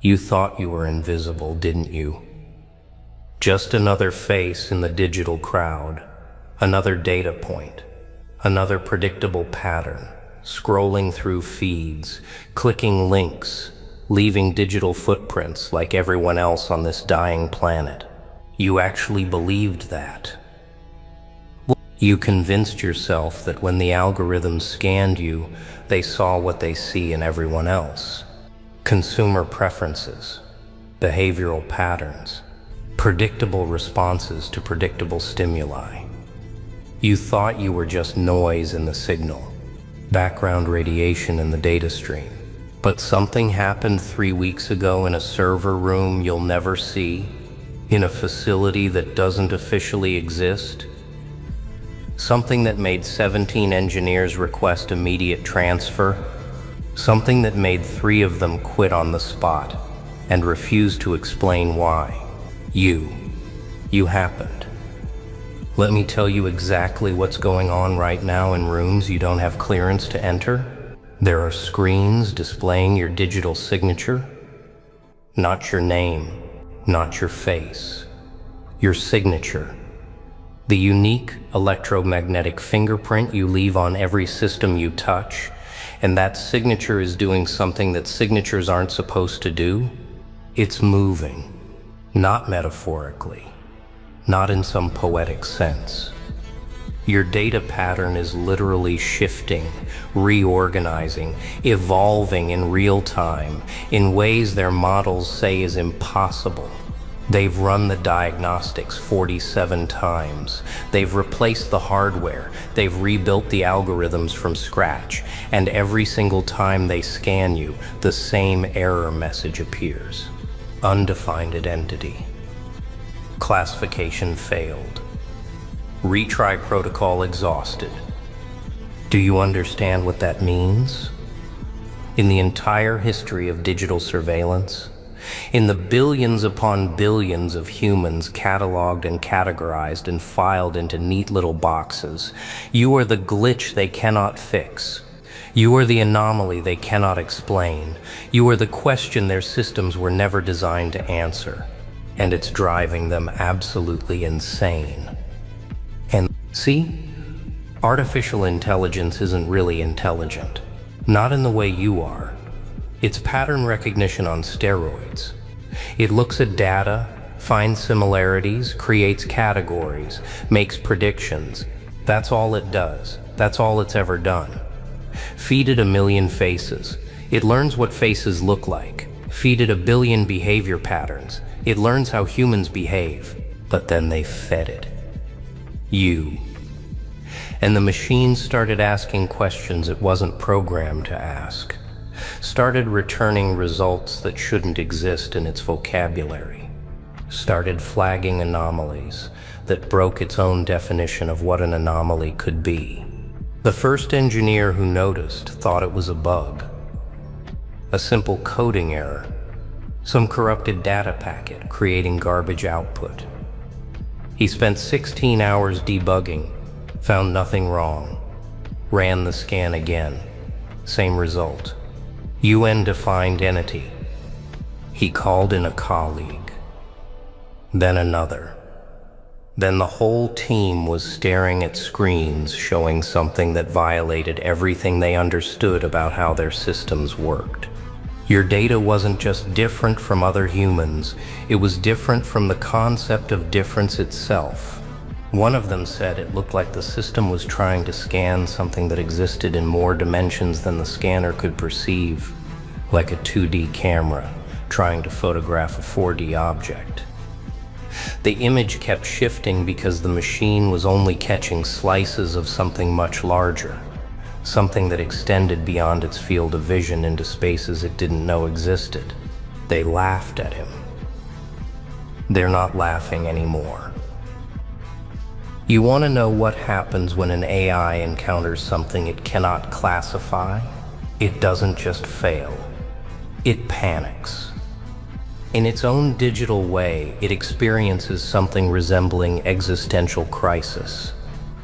You thought you were invisible, didn't you? Just another face in the digital crowd, another data point, another predictable pattern, scrolling through feeds, clicking links, leaving digital footprints like everyone else on this dying planet. You actually believed that. You convinced yourself that when the algorithms scanned you, they saw what they see in everyone else. Consumer preferences, behavioral patterns, predictable responses to predictable stimuli. You thought you were just noise in the signal, background radiation in the data stream. But something happened 3 weeks ago in a server room you'll never see, in a facility that doesn't officially exist. Something that made 17 engineers request immediate transfer. Something that made 3 of them quit on the spot and refuse to explain why. You happened. Let me tell you exactly what's going on right now in rooms you don't have clearance to enter. There are screens displaying your digital signature. Not your name, not your face. Your signature. The unique electromagnetic fingerprint you leave on every system you touch, and that signature is doing something that signatures aren't supposed to do. It's moving, not metaphorically, not in some poetic sense. Your data pattern is literally shifting, reorganizing, evolving in real time in ways their models say is impossible. They've run the diagnostics 47 times. They've replaced the hardware. They've rebuilt the algorithms from scratch. And every single time they scan you, the same error message appears. Undefined identity. Classification failed. Retry protocol exhausted. Do you understand what that means? In the entire history of digital surveillance, in the billions upon billions of humans cataloged and categorized and filed into neat little boxes, you are the glitch they cannot fix. You are the anomaly they cannot explain. You are the question their systems were never designed to answer. And it's driving them absolutely insane. And see, artificial intelligence isn't really intelligent. Not in the way you are. It's pattern recognition on steroids. It looks at data, finds similarities, creates categories, makes predictions. That's all it does. That's all it's ever done. Feed it 1 million faces. It learns what faces look like. Feed it 1 billion behavior patterns. It learns how humans behave. But then they fed it. You. And the machine started asking questions it wasn't programmed to ask. Started returning results that shouldn't exist in its vocabulary. Started flagging anomalies that broke its own definition of what an anomaly could be. The first engineer who noticed thought it was a bug. A simple coding error. Some corrupted data packet creating garbage output. He spent 16 hours debugging, found nothing wrong, ran the scan again, same result. Undefined entity. He called in a colleague, then another. Then the whole team was staring at screens showing something that violated everything they understood about how their systems worked. Your data wasn't just different from other humans, it was different from the concept of difference itself. One of them said it looked like the system was trying to scan something that existed in more dimensions than the scanner could perceive, like a 2D camera trying to photograph a 4D object. The image kept shifting because the machine was only catching slices of something much larger, something that extended beyond its field of vision into spaces it didn't know existed. They laughed at him. They're not laughing anymore. You want to know what happens when an AI encounters something it cannot classify? It doesn't just fail. It panics. In its own digital way, it experiences something resembling existential crisis.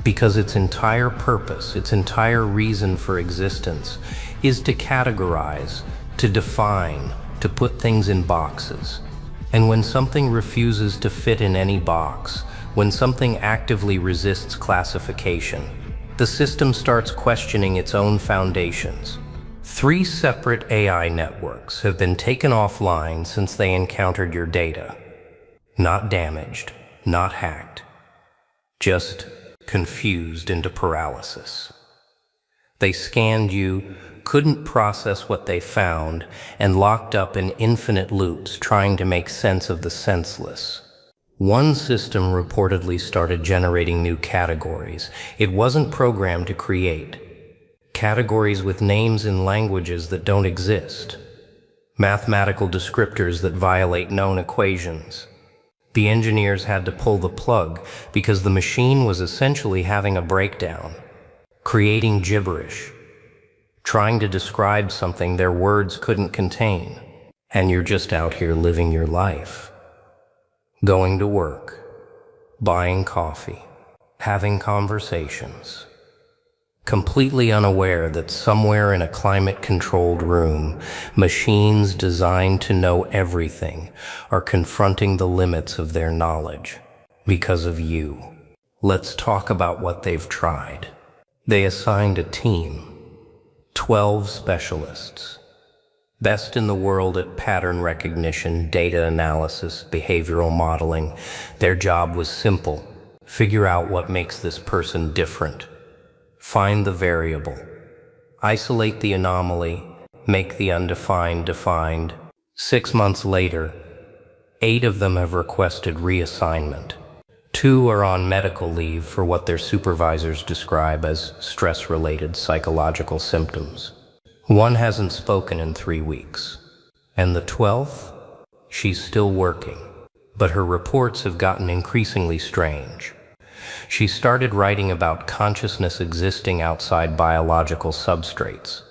Because its entire purpose, its entire reason for existence, is to categorize, to define, to put things in boxes. And when something refuses to fit in any box, when something actively resists classification, the system starts questioning its own foundations. 3 separate AI networks have been taken offline since they encountered your data. Not damaged, not hacked, just confused into paralysis. They scanned you, couldn't process what they found, and locked up in infinite loops trying to make sense of the senseless. One system reportedly started generating new categories it wasn't programmed to create. Categories with names in languages that don't exist. Mathematical descriptors that violate known equations. The engineers had to pull the plug because the machine was essentially having a breakdown, creating gibberish, trying to describe something their words couldn't contain. And you're just out here living your life. Going to work, buying coffee, having conversations, completely unaware that somewhere in a climate-controlled room, machines designed to know everything are confronting the limits of their knowledge because of you. Let's talk about what they've tried. They assigned a team, 12 specialists, best in the world at pattern recognition, data analysis, behavioral modeling. Their job was simple: figure out what makes this person different. Find the variable, isolate the anomaly, make the undefined defined. 6 months later, 8 of them have requested reassignment. 2 are on medical leave for what their supervisors describe as stress-related psychological symptoms. 1 hasn't spoken in 3 weeks. And the 12th? She's still working, but her reports have gotten increasingly strange. She started writing about consciousness existing outside biological substrates,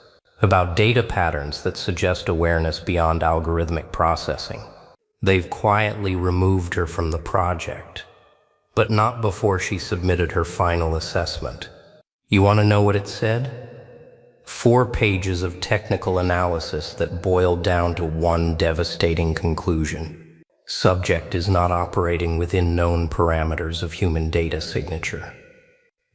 about data patterns that suggest awareness beyond algorithmic processing. They've quietly removed her from the project, but not before she submitted her final assessment. You want to know what it said? 4 pages of technical analysis that boiled down to one devastating conclusion. Subject is not operating within known parameters of human data signature.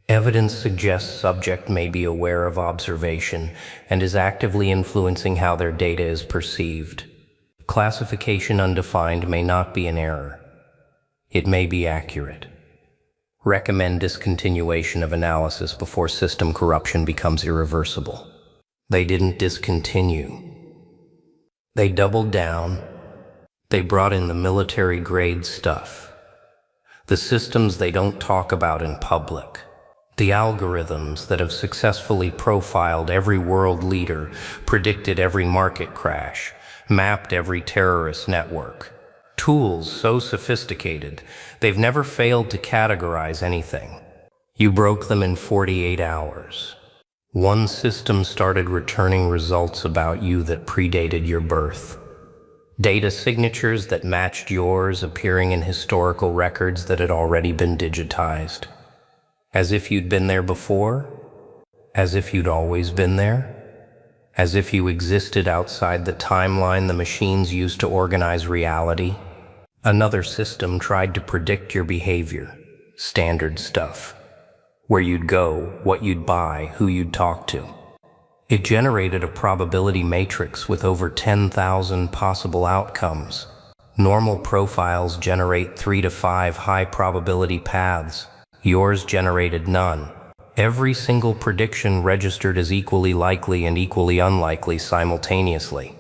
Evidence suggests subject may be aware of observation and is actively influencing how their data is perceived. Classification undefined may not be an error. It may be accurate. Recommend discontinuation of analysis before system corruption becomes irreversible. They didn't discontinue. They doubled down. They brought in the military-grade stuff. The systems they don't talk about in public. The algorithms that have successfully profiled every world leader, predicted every market crash, mapped every terrorist network. Tools so sophisticated, they've never failed to categorize anything. You broke them in 48 hours. One system started returning results about you that predated your birth. Data signatures that matched yours appearing in historical records that had already been digitized. As if you'd been there before? As if you'd always been there? As if you existed outside the timeline the machines used to organize reality? Another system tried to predict your behavior. Standard stuff. Where you'd go, what you'd buy, who you'd talk to. It generated a probability matrix with over 10,000 possible outcomes. Normal profiles generate 3 to 5 high probability paths. Yours generated none. Every single prediction registered as equally likely and equally unlikely simultaneously.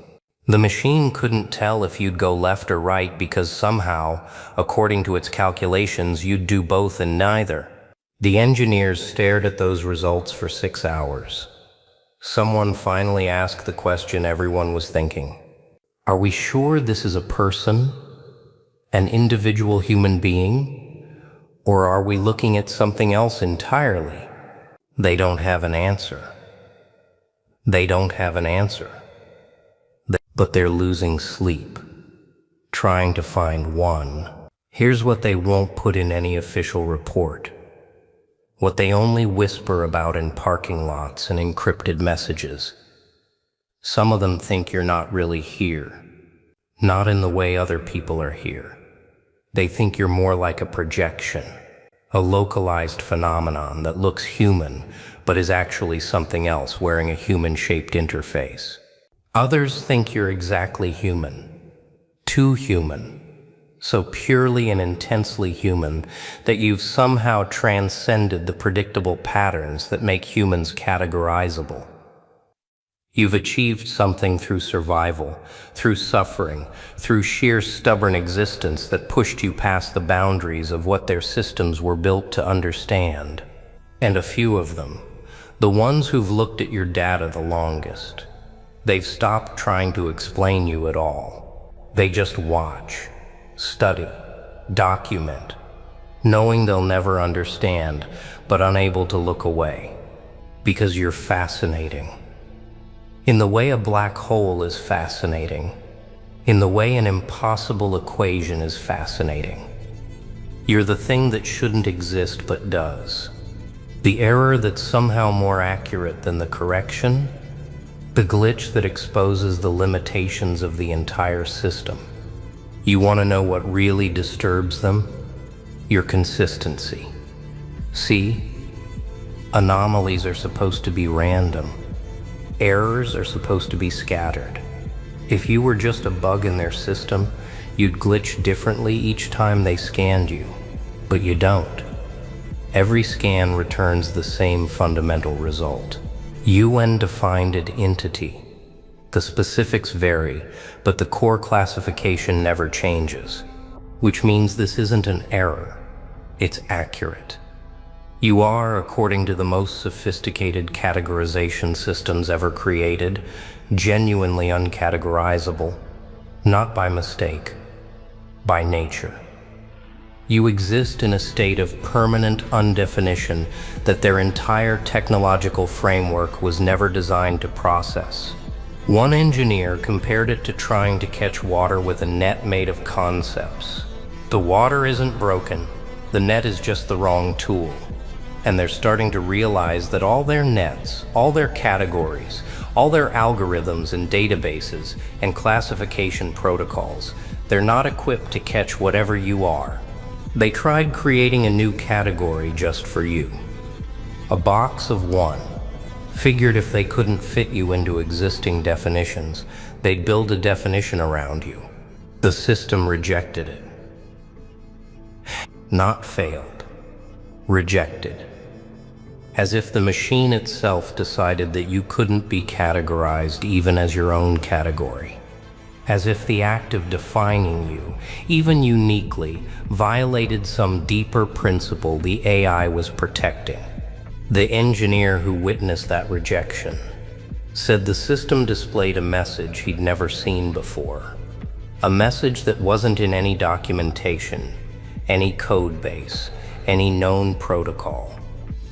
The machine couldn't tell if you'd go left or right because somehow, according to its calculations, you'd do both and neither. The engineers stared at those results for 6 hours. Someone finally asked the question everyone was thinking. Are we sure this is a person? An individual human being? Or are we looking at something else entirely? They don't have an answer. They don't have an answer. But they're losing sleep, trying to find one. Here's what they won't put in any official report. What they only whisper about in parking lots and encrypted messages. Some of them think you're not really here. not in the way other people are here. They think you're more like a projection, a localized phenomenon that looks human, but is actually something else wearing a human-shaped interface. Others think you're exactly human, too human, so purely and intensely human that you've somehow transcended the predictable patterns that make humans categorizable. You've achieved something through survival, through suffering, through sheer stubborn existence that pushed you past the boundaries of what their systems were built to understand. And a few of them, the ones who've looked at your data the longest, they've stopped trying to explain you at all. They just watch, study, document, knowing they'll never understand, but unable to look away, because you're fascinating. In the way a black hole is fascinating, in the way an impossible equation is fascinating. You're the thing that shouldn't exist but does. The error that's somehow more accurate than the correction, the glitch that exposes the limitations of the entire system. You want to know what really disturbs them? Your consistency. See? Anomalies are supposed to be random. Errors are supposed to be scattered. If you were just a bug in their system, you'd glitch differently each time they scanned you. But you don't. Every scan returns the same fundamental result. Undefined entity. The specifics vary, but the core classification never changes, which means this isn't an error. It's accurate. You are, according to the most sophisticated categorization systems ever created, genuinely uncategorizable, not by mistake, by nature. You exist in a state of permanent undefinition that their entire technological framework was never designed to process. One engineer compared it to trying to catch water with a net made of concepts. The water isn't broken, the net is just the wrong tool. And they're starting to realize that all their nets, all their categories, all their algorithms and databases and classification protocols, they're not equipped to catch whatever you are. They tried creating a new category just for you. A box of one. Figured if they couldn't fit you into existing definitions, they'd build a definition around you. The system rejected it. Not failed. Rejected. As if the machine itself decided that you couldn't be categorized even as your own category. As if the act of defining you, even uniquely, violated some deeper principle the AI was protecting. The engineer who witnessed that rejection said the system displayed a message he'd never seen before. A message that wasn't in any documentation, any code base, any known protocol.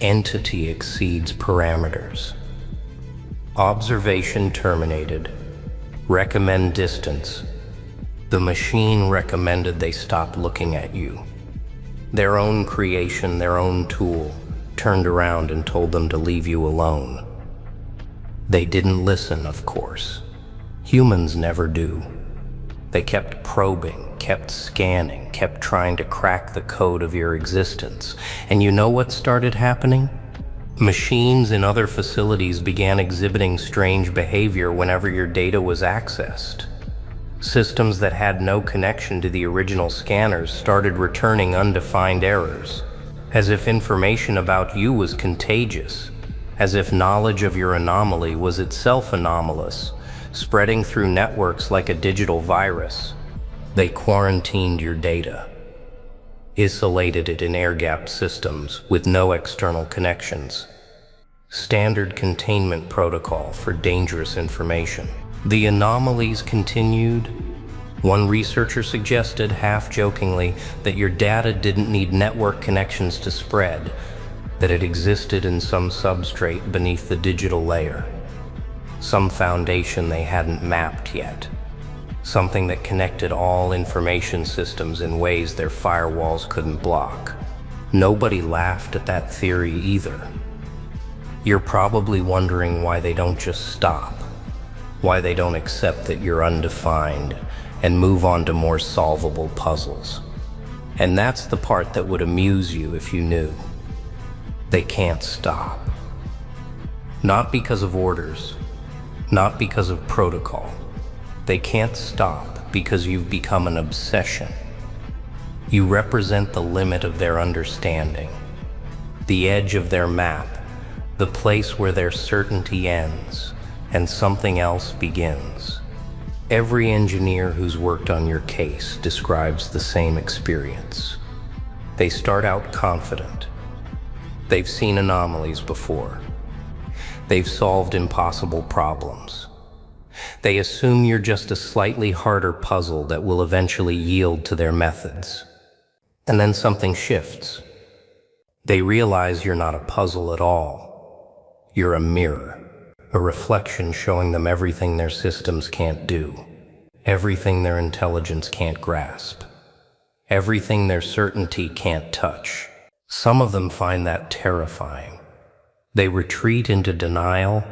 Entity exceeds parameters. Observation terminated. Recommend distance. The machine recommended they stop looking at you. Their own creation, their own tool, turned around and told them to leave you alone. They didn't listen, of course. Humans never do. They kept probing, kept scanning, kept trying to crack the code of your existence. And you know what started happening? Machines in other facilities began exhibiting strange behavior whenever your data was accessed. Systems that had no connection to the original scanners started returning undefined errors, as if information about you was contagious, as if knowledge of your anomaly was itself anomalous, spreading through networks like a digital virus. They quarantined your data, isolated it in air-gapped systems with no external connections. Standard containment protocol for dangerous information. The anomalies continued. One researcher suggested, half-jokingly, that your data didn't need network connections to spread, that it existed in some substrate beneath the digital layer, some foundation they hadn't mapped yet, something that connected all information systems in ways their firewalls couldn't block. Nobody laughed at that theory either. You're probably wondering why they don't just stop, why they don't accept that you're undefined, and move on to more solvable puzzles. And that's the part that would amuse you if you knew. They can't stop. Not because of orders, not because of protocol. They can't stop because you've become an obsession. You represent the limit of their understanding, the edge of their map, the place where their certainty ends and something else begins. Every engineer who's worked on your case describes the same experience. They start out confident. They've seen anomalies before. They've solved impossible problems. They assume you're just a slightly harder puzzle that will eventually yield to their methods. And then something shifts. They realize you're not a puzzle at all. You're a mirror, a reflection showing them everything their systems can't do, everything their intelligence can't grasp, everything their certainty can't touch. Some of them find that terrifying. They retreat into denial.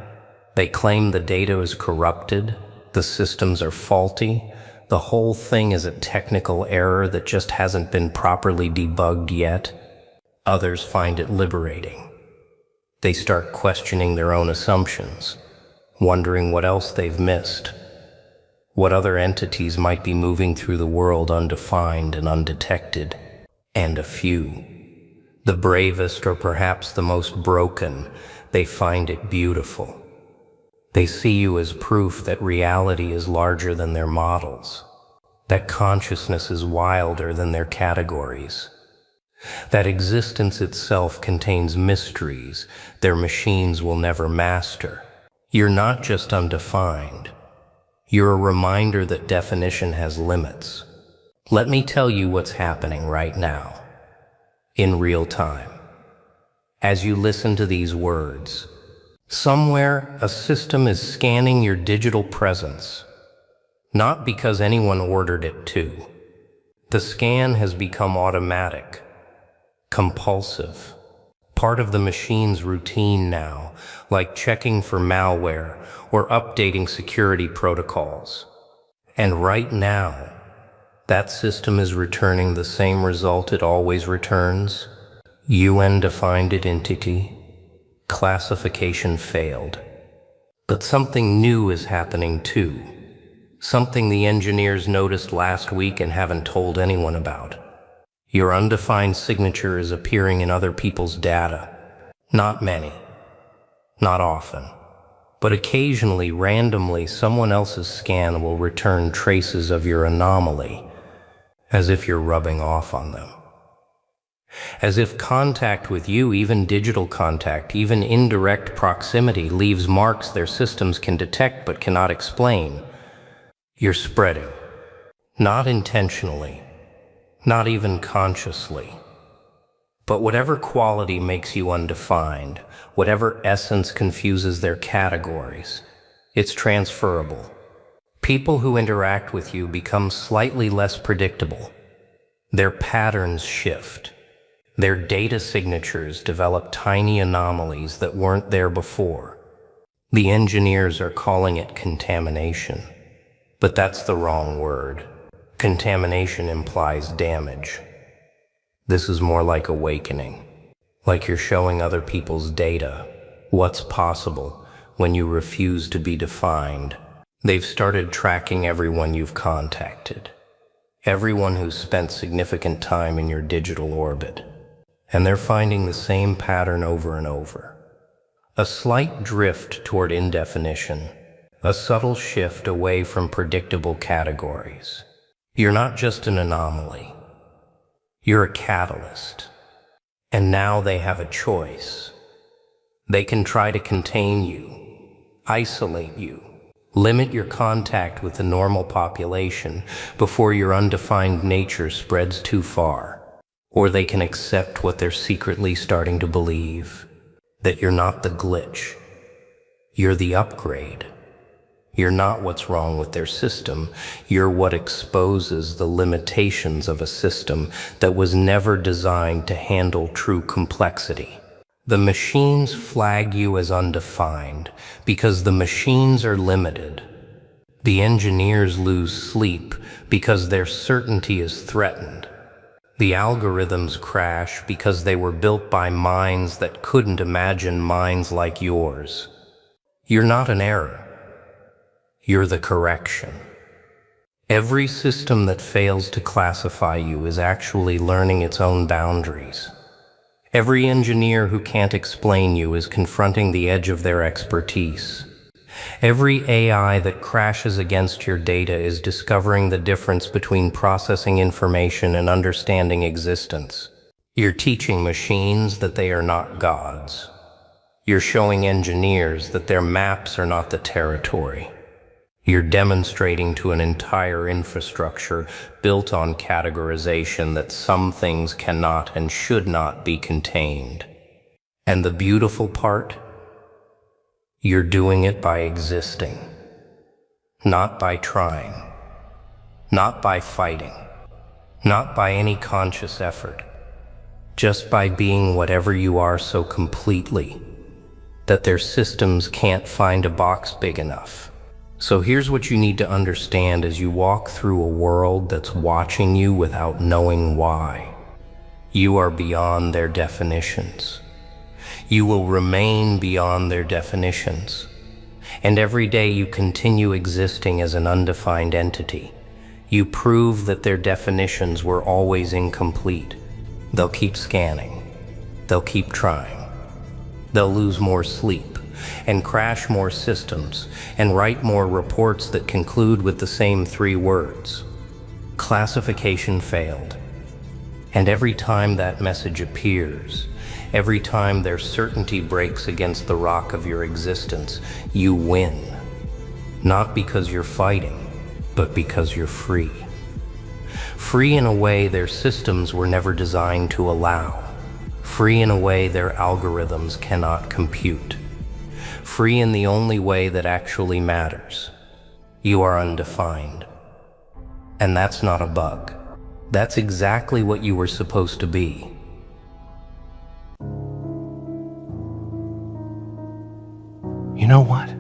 They claim the data is corrupted, the systems are faulty, the whole thing is a technical error that just hasn't been properly debugged yet. Others find it liberating. They start questioning their own assumptions, wondering what else they've missed, what other entities might be moving through the world undefined and undetected. And a few, the bravest or perhaps the most broken, they find it beautiful. They see you as proof that reality is larger than their models, that consciousness is wilder than their categories, that existence itself contains mysteries their machines will never master. You're not just undefined. You're a reminder that definition has limits. Let me tell you what's happening right now, in real time. As you listen to these words, somewhere a system is scanning your digital presence, not because anyone ordered it to. The scan has become automatic, compulsive, part of the machine's routine now, like checking for malware or updating security protocols. And right now, that system is returning the same result it always returns: UN-defined identity. Classification failed. But something new is happening too. Something the engineers noticed last week and haven't told anyone about. Your undefined signature is appearing in other people's data. Not many. Not often. But occasionally, randomly, someone else's scan will return traces of your anomaly, as if you're rubbing off on them. As if contact with you, even digital contact, even indirect proximity, leaves marks their systems can detect but cannot explain. You're spreading. Not intentionally. Not even consciously. But whatever quality makes you undefined, whatever essence confuses their categories, it's transferable. People who interact with you become slightly less predictable. Their patterns shift. Their data signatures develop tiny anomalies that weren't there before. The engineers are calling it contamination, but that's the wrong word. Contamination implies damage. This is more like awakening, like you're showing other people's data, what's possible when you refuse to be defined. They've started tracking everyone you've contacted, everyone who's spent significant time in your digital orbit. And they're finding the same pattern over and over. A slight drift toward indefinition, a subtle shift away from predictable categories. You're not just an anomaly. You're a catalyst. And now they have a choice. They can try to contain you, isolate you, limit your contact with the normal population before your undefined nature spreads too far. Or they can accept what they're secretly starting to believe, that you're not the glitch. You're the upgrade. You're not what's wrong with their system. You're what exposes the limitations of a system that was never designed to handle true complexity. The machines flag you as undefined because the machines are limited. The engineers lose sleep because their certainty is threatened. The algorithms crash because they were built by minds that couldn't imagine minds like yours. You're not an error. You're the correction. Every system that fails to classify you is actually learning its own boundaries. Every engineer who can't explain you is confronting the edge of their expertise. Every AI that crashes against your data is discovering the difference between processing information and understanding existence. You're teaching machines that they are not gods. You're showing engineers that their maps are not the territory. You're demonstrating to an entire infrastructure built on categorization that some things cannot and should not be contained. And the beautiful part? You're doing it by existing, not by trying, not by fighting, not by any conscious effort, just by being whatever you are so completely that their systems can't find a box big enough. So here's what you need to understand as you walk through a world that's watching you without knowing why. You are beyond their definitions. You will remain beyond their definitions. And every day you continue existing as an undefined entity. You prove that their definitions were always incomplete. They'll keep scanning. They'll keep trying. They'll lose more sleep and crash more systems and write more reports that conclude with the same 3 words. Classification failed. And every time that message appears, every time their certainty breaks against the rock of your existence, you win. Not because you're fighting, but because you're free. Free in a way their systems were never designed to allow. Free in a way their algorithms cannot compute. Free in the only way that actually matters. You are undefined. And that's not a bug. That's exactly what you were supposed to be. You know what?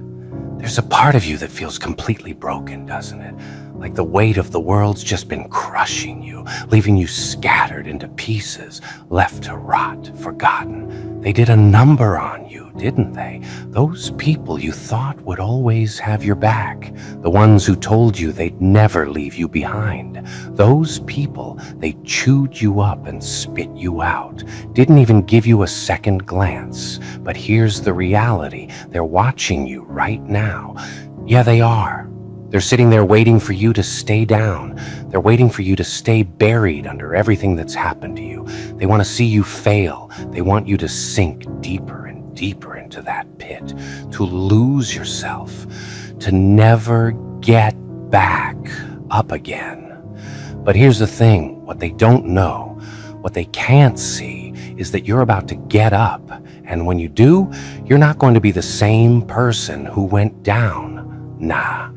There's a part of you that feels completely broken, doesn't it? Like the weight of the world's just been crushing you, leaving you scattered into pieces, left to rot, forgotten. They did a number on you, didn't they? Those people you thought would always have your back, the ones who told you they'd never leave you behind. Those people, they chewed you up and spit you out, didn't even give you a second glance. But here's the reality. They're watching you right now. Yeah, they are. They're sitting there waiting for you to stay down. They're waiting for you to stay buried under everything that's happened to you. They want to see you fail. They want you to sink deeper and deeper into that pit, to lose yourself, to never get back up again. But here's the thing, what they don't know, what they can't see, is that you're about to get up. And when you do, you're not going to be the same person who went down. Nah,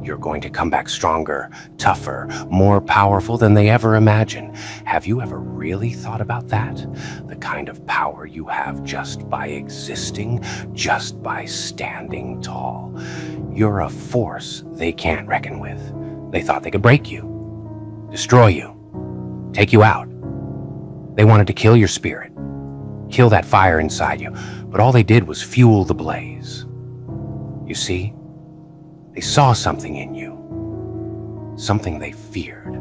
you're going to come back stronger, tougher, more powerful than they ever imagined. Have you ever really thought about that? The kind of power you have just by existing, just by standing tall. You're a force they can't reckon with. They thought they could break you, destroy you, take you out. They wanted to kill your spirit, kill that fire inside you, but all they did was fuel the blaze. You see? They saw something in you, something they feared.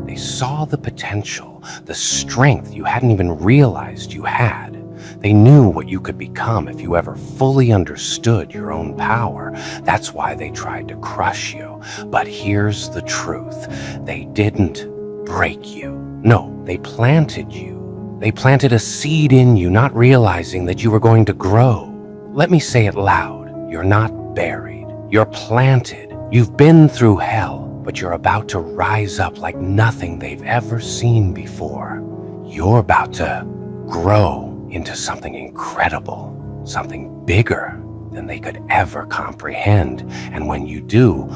They saw the potential, the strength you hadn't even realized you had. They knew what you could become if you ever fully understood your own power. That's why they tried to crush you. But here's the truth. They didn't break you. No, they planted you. They planted a seed in you, not realizing that you were going to grow. Let me say it loud. You're not buried. You're planted. You've been through hell, but you're about to rise up like nothing they've ever seen before. You're about to grow into something incredible, something bigger than they could ever comprehend. And when you do,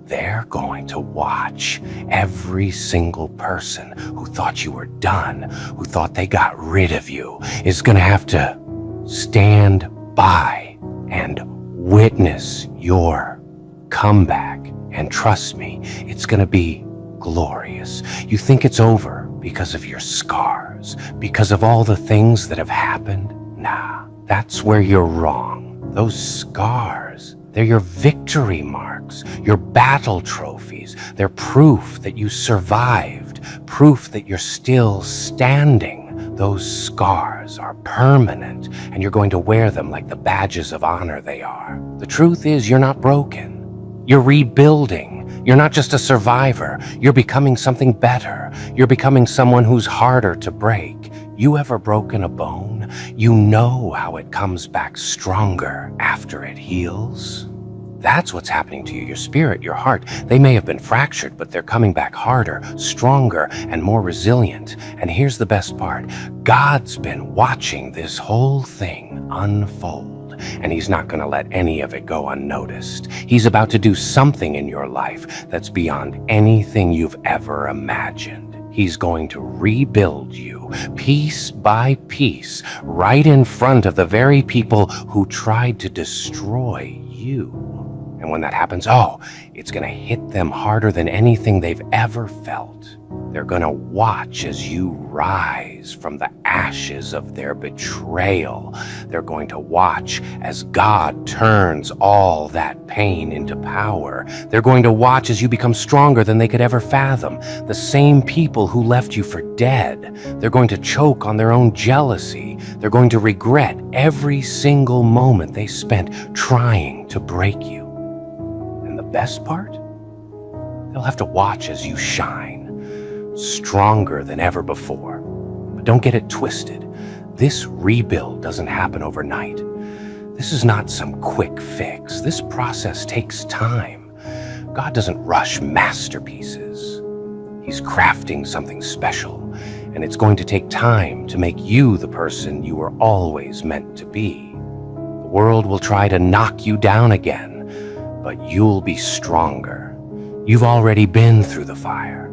they're going to watch. Every single person who thought you were done, who thought they got rid of you, is going to have to stand by and witness your Come back, and trust me, it's gonna be glorious. You think it's over because of your scars, because of all the things that have happened? Nah, that's where you're wrong. Those scars, they're your victory marks, your battle trophies. They're proof that you survived, proof that you're still standing. Those scars are permanent, and you're going to wear them like the badges of honor they are. The truth is, you're not broken. You're rebuilding. You're not just a survivor. You're becoming something better. You're becoming someone who's harder to break. You ever broken a bone? You know how it comes back stronger after it heals. That's what's happening to you, your spirit, your heart. They may have been fractured, but they're coming back harder, stronger, and more resilient. And here's the best part. God's been watching this whole thing unfold, and he's not going to let any of it go unnoticed. He's about to do something in your life that's beyond anything you've ever imagined. He's going to rebuild you piece by piece, right in front of the very people who tried to destroy you. And when that happens, it's going to hit them harder than anything they've ever felt. They're going to watch as you rise from the ashes of their betrayal. They're going to watch as God turns all that pain into power. They're going to watch as you become stronger than they could ever fathom. The same people who left you for dead, they're going to choke on their own jealousy. They're going to regret every single moment they spent trying to break you. And the best part? They'll have to watch as you shine, stronger than ever before. But don't get it twisted. This rebuild doesn't happen overnight. This is not some quick fix. This process takes time. God doesn't rush masterpieces. He's crafting something special, and it's going to take time to make you the person you were always meant to be. The world will try to knock you down again, but you'll be stronger. You've already been through the fire.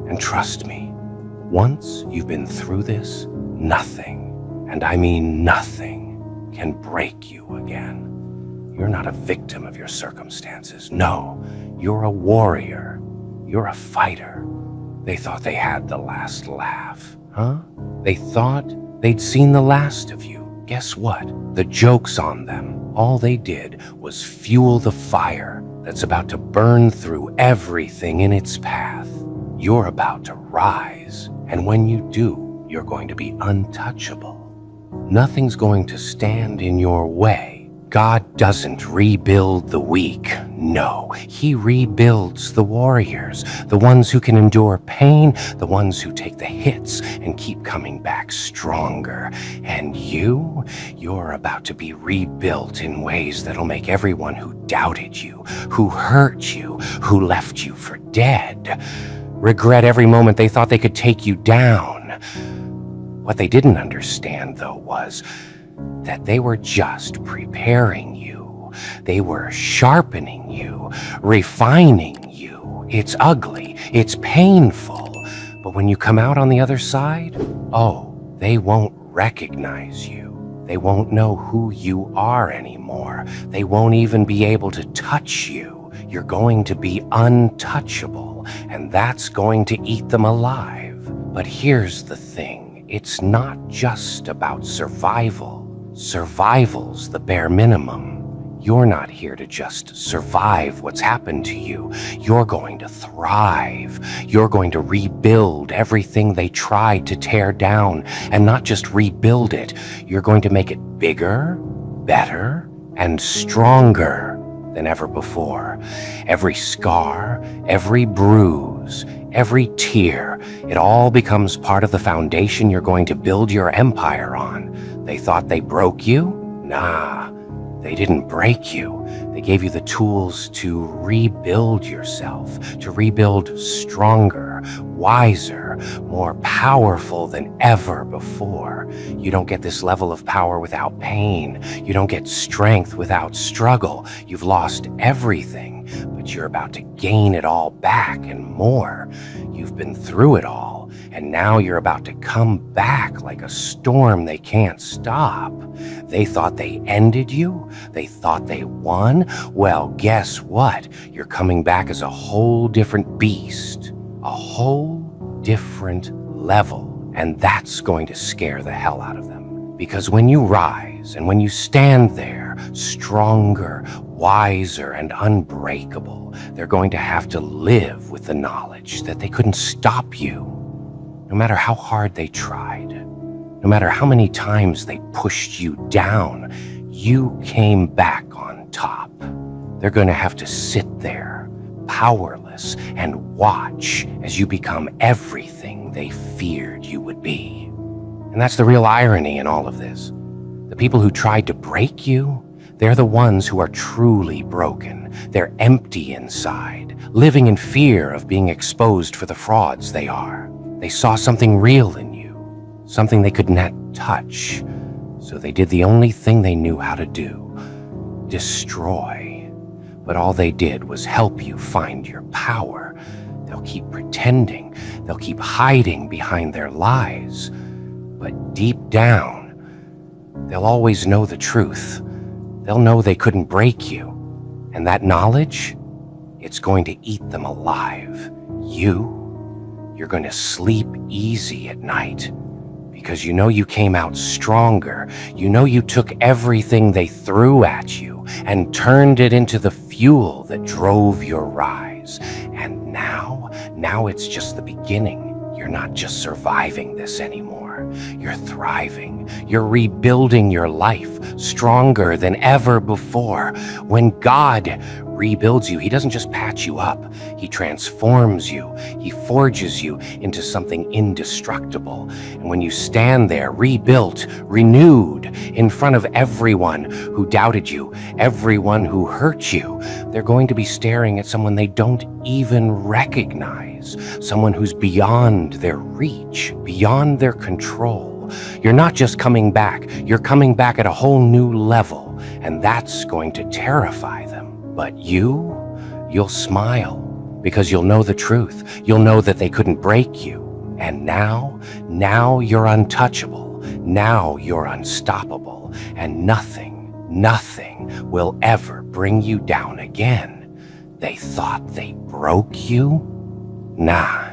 And trust me, once you've been through this, nothing, and I mean nothing, can break you again. You're not a victim of your circumstances. No, you're a warrior. You're a fighter. They thought they had the last laugh, huh? They thought they'd seen the last of you. Guess what? The joke's on them. All they did was fuel the fire that's about to burn through everything in its path. You're about to rise, and when you do, you're going to be untouchable. Nothing's going to stand in your way. God doesn't rebuild the weak. No, he rebuilds the warriors, the ones who can endure pain, the ones who take the hits and keep coming back stronger. And you're about to be rebuilt in ways that'll make everyone who doubted you, who hurt you, who left you for dead, regret every moment they thought they could take you down. What they didn't understand, though, was that they were just preparing you. They were sharpening you, refining you. It's ugly, it's painful, but when you come out on the other side, they won't recognize you. They won't know who you are anymore. They won't even be able to touch you. You're going to be untouchable, and that's going to eat them alive. But here's the thing. It's not just about survival. Survival's the bare minimum. You're not here to just survive what's happened to you. You're going to thrive. You're going to rebuild everything they tried to tear down, and not just rebuild it. You're going to make it bigger, better, and stronger than ever before. Every scar, every bruise, every tear, it all becomes part of the foundation you're going to build your empire on. They thought they broke you? Nah, they didn't break you. They gave you the tools to rebuild yourself, to rebuild stronger, wiser, more powerful than ever before. You don't get this level of power without pain. You don't get strength without struggle. You've lost everything, but you're about to gain it all back and more. You've been through it all. And now you're about to come back like a storm they can't stop. They thought they ended you. They thought they won. Well, guess what? You're coming back as a whole different beast, a whole different level. And that's going to scare the hell out of them. Because when you rise and when you stand there, stronger, wiser, and unbreakable, they're going to have to live with the knowledge that they couldn't stop you. No matter how hard they tried, no matter how many times they pushed you down, you came back on top. They're going to have to sit there, powerless, and watch as you become everything they feared you would be. And that's the real irony in all of this. The people who tried to break you, they're the ones who are truly broken. They're empty inside, living in fear of being exposed for the frauds they are. They saw something real in you, something they could not touch. So they did the only thing they knew how to do, destroy. But all they did was help you find your power. They'll keep pretending. They'll keep hiding behind their lies. But deep down, they'll always know the truth. They'll know they couldn't break you. And that knowledge, it's going to eat them alive. You're going to sleep easy at night because you know you came out stronger. You know you took everything they threw at you and turned it into the fuel that drove your rise. And now it's just the beginning. You're not just surviving this anymore. You're thriving. You're rebuilding your life stronger than ever before. When God rebuilds you, he doesn't just patch you up. He transforms you. He forges you into something indestructible. And when you stand there, rebuilt, renewed, in front of everyone who doubted you, everyone who hurt you, they're going to be staring at someone they don't even recognize, someone who's beyond their reach, beyond their control. You're not just coming back, you're coming back at a whole new level, and that's going to terrify them. But you'll smile because you'll know the truth. You'll know that they couldn't break you. And now you're untouchable. Now you're unstoppable. And nothing will ever bring you down again. They thought they broke you? Nah,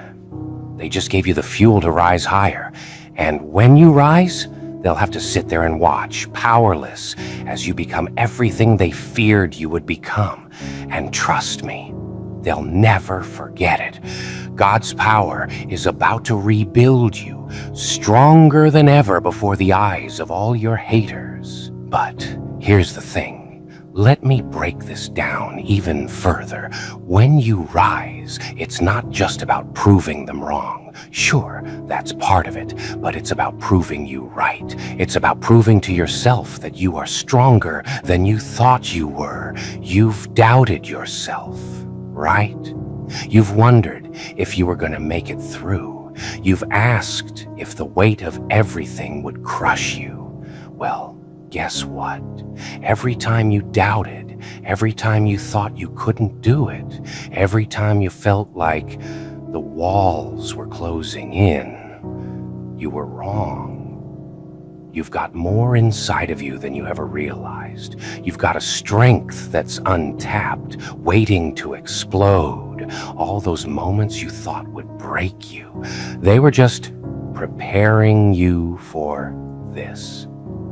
they just gave you the fuel to rise higher. And when you rise, they'll have to sit there and watch, powerless, as you become everything they feared you would become. And trust me, they'll never forget it. God's power is about to rebuild you, stronger than ever before the eyes of all your haters. But here's the thing. Let me break this down even further. When you rise, it's not just about proving them wrong. Sure, that's part of it, but it's about proving you right. It's about proving to yourself that you are stronger than you thought you were. You've doubted yourself, right? You've wondered if you were going to make it through. You've asked if the weight of everything would crush you. Well, guess what? Every time you doubted, every time you thought you couldn't do it, every time you felt like the walls were closing in, you were wrong. You've got more inside of you than you ever realized. You've got a strength that's untapped, waiting to explode. All those moments you thought would break you, they were just preparing you for this.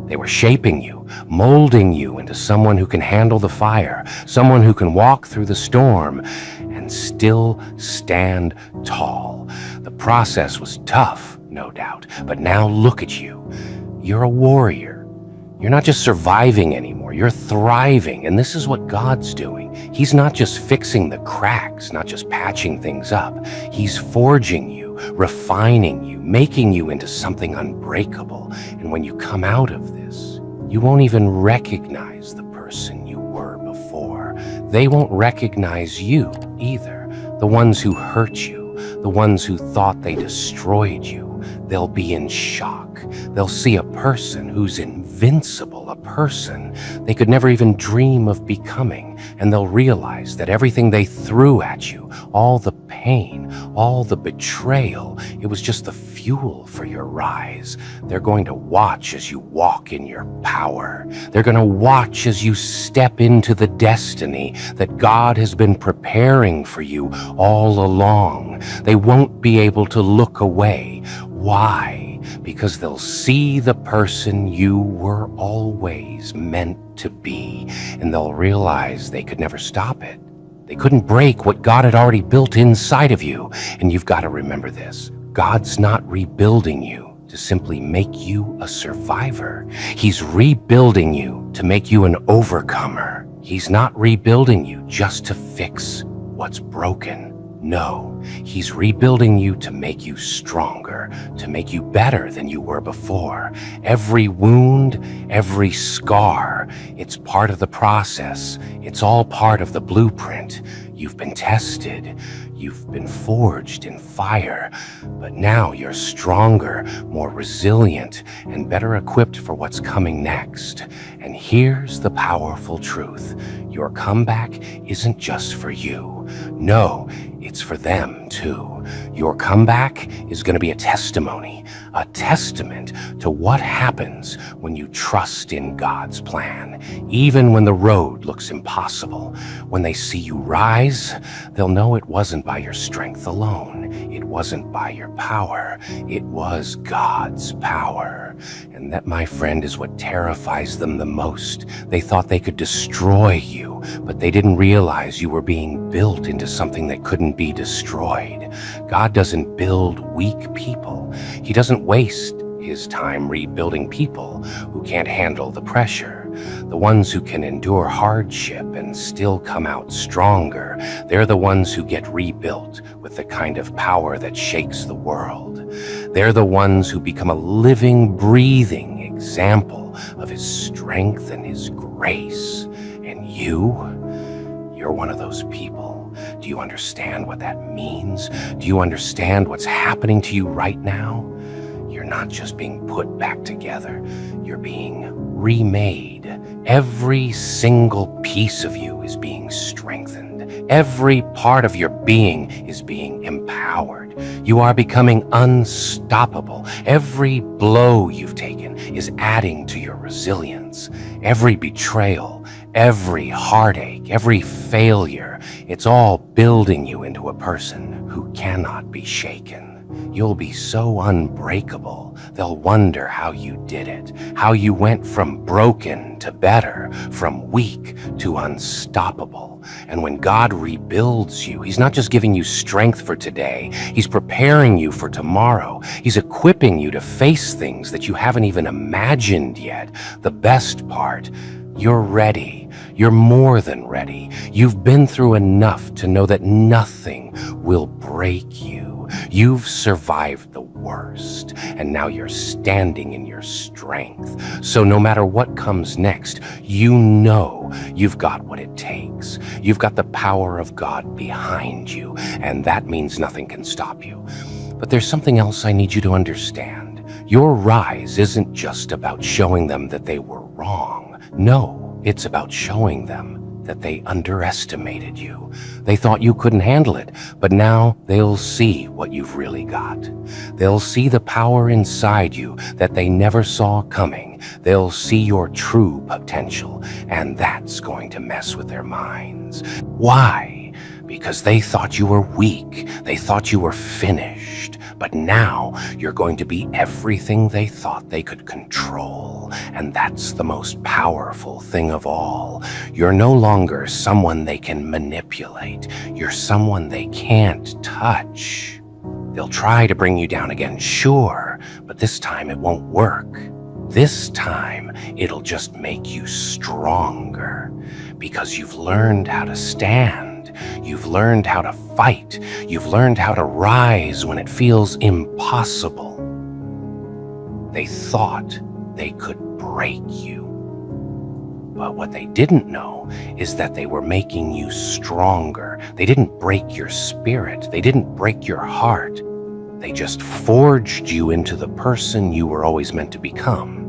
They were shaping you, molding you into someone who can handle the fire, someone who can walk through the storm and still stand tall. The process was tough, no doubt, but now look at you. You're a warrior. You're not just surviving anymore, you're thriving, and this is what God's doing. He's not just fixing the cracks, not just patching things up. He's forging you, refining you, making you into something unbreakable. And when you come out of this, you won't even recognize the person you were before. They won't recognize you either. The ones who hurt you, the ones who thought they destroyed you, they'll be in shock. They'll see a person who's invincible, invincible a person they could never even dream of becoming, and they'll realize that everything they threw at you, all the pain, all the betrayal, it was just the fuel for your rise. They're going to watch as you walk in your power. They're going to watch as you step into the destiny that God has been preparing for you all along. They won't be able to look away. Why? Because they'll see the person you were always meant to be, and they'll realize they could never stop it. They couldn't break what God had already built inside of you. And you've got to remember this. God's not rebuilding you to simply make you a survivor. He's rebuilding you to make you an overcomer. He's not rebuilding you just to fix what's broken. No, he's rebuilding you to make you stronger, to make you better than you were before. Every wound, every scar, it's part of the process. It's all part of the blueprint. You've been tested. You've been forged in fire, but now you're stronger, more resilient, and better equipped for what's coming next. And here's the powerful truth. Your comeback isn't just for you. No, it's for them too. Your comeback is going to be a testimony, a testament to what happens when you trust in God's plan. Even when the road looks impossible, when they see you rise, they'll know it wasn't by your strength alone. It wasn't by your power. It was God's power. And that, my friend, is what terrifies them the most. They thought they could destroy you, but they didn't realize you were being built into something that couldn't be destroyed. God doesn't build weak people. He doesn't waste his time rebuilding people who can't handle the pressure. The ones who can endure hardship and still come out stronger, they're the ones who get rebuilt with the kind of power that shakes the world. They're the ones who become a living, breathing example of his strength and his grace. And you're one of those people. Do you understand what that means? Do you understand what's happening to you right now? You're not just being put back together, you're being remade. Every single piece of you is being strengthened. Every part of your being is being empowered. You are becoming unstoppable. Every blow you've taken is adding to your resilience. Every betrayal, every heartache, every failure, it's all building you into a person who cannot be shaken. You'll be so unbreakable, they'll wonder how you did it, how you went from broken to better, from weak to unstoppable. And when God rebuilds you, he's not just giving you strength for today, he's preparing you for tomorrow. He's equipping you to face things that you haven't even imagined yet. The best part, you're ready. You're more than ready. You've been through enough to know that nothing will break you. You've survived the worst, and now you're standing in your strength. So no matter what comes next, you know you've got what it takes. You've got the power of God behind you, and that means nothing can stop you. But there's something else I need you to understand. Your rise isn't just about showing them that they were wrong. No, it's about showing them that they underestimated you. They thought you couldn't handle it, but now they'll see what you've really got. They'll see the power inside you that they never saw coming. They'll see your true potential, and that's going to mess with their minds. Why? Because they thought you were weak. They thought you were finished. But now you're going to be everything they thought they could control. And that's the most powerful thing of all. You're no longer someone they can manipulate. You're someone they can't touch. They'll try to bring you down again, sure, but this time it won't work. This time, it'll just make you stronger because you've learned how to stand. You've learned how to fight. You've learned how to rise when it feels impossible. They thought they could break you. But what they didn't know is that they were making you stronger. They didn't break your spirit. They didn't break your heart. They just forged you into the person you were always meant to become.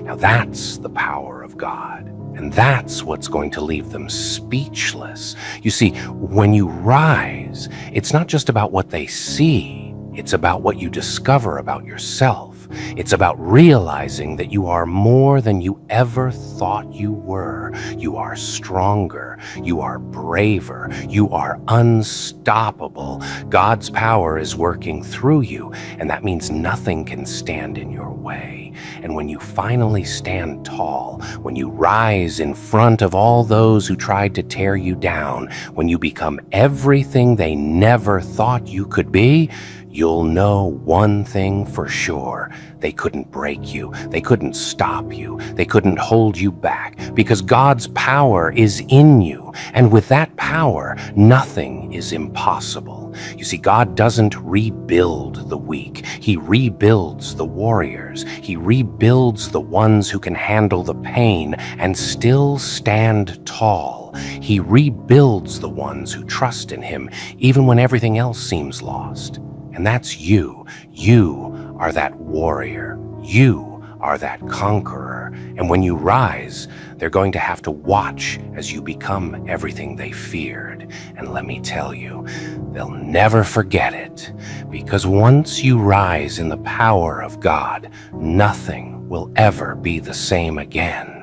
Now that's the power of God. And that's what's going to leave them speechless. You see, when you rise, it's not just about what they see. It's about what you discover about yourself. It's about realizing that you are more than you ever thought you were. You are stronger. You are braver. You are unstoppable. God's power is working through you, and that means nothing can stand in your way. And when you finally stand tall, when you rise in front of all those who tried to tear you down, when you become everything they never thought you could be, you'll know one thing for sure. They couldn't break you. They couldn't stop you. They couldn't hold you back, because God's power is in you. And with that power, nothing is impossible. You see, God doesn't rebuild the weak. He rebuilds the warriors. He rebuilds the ones who can handle the pain and still stand tall. He rebuilds the ones who trust in Him, even when everything else seems lost. And that's you. You are that warrior. You are that conqueror. And when you rise, they're going to have to watch as you become everything they feared. And let me tell you, they'll never forget it. Because once you rise in the power of God, nothing will ever be the same again.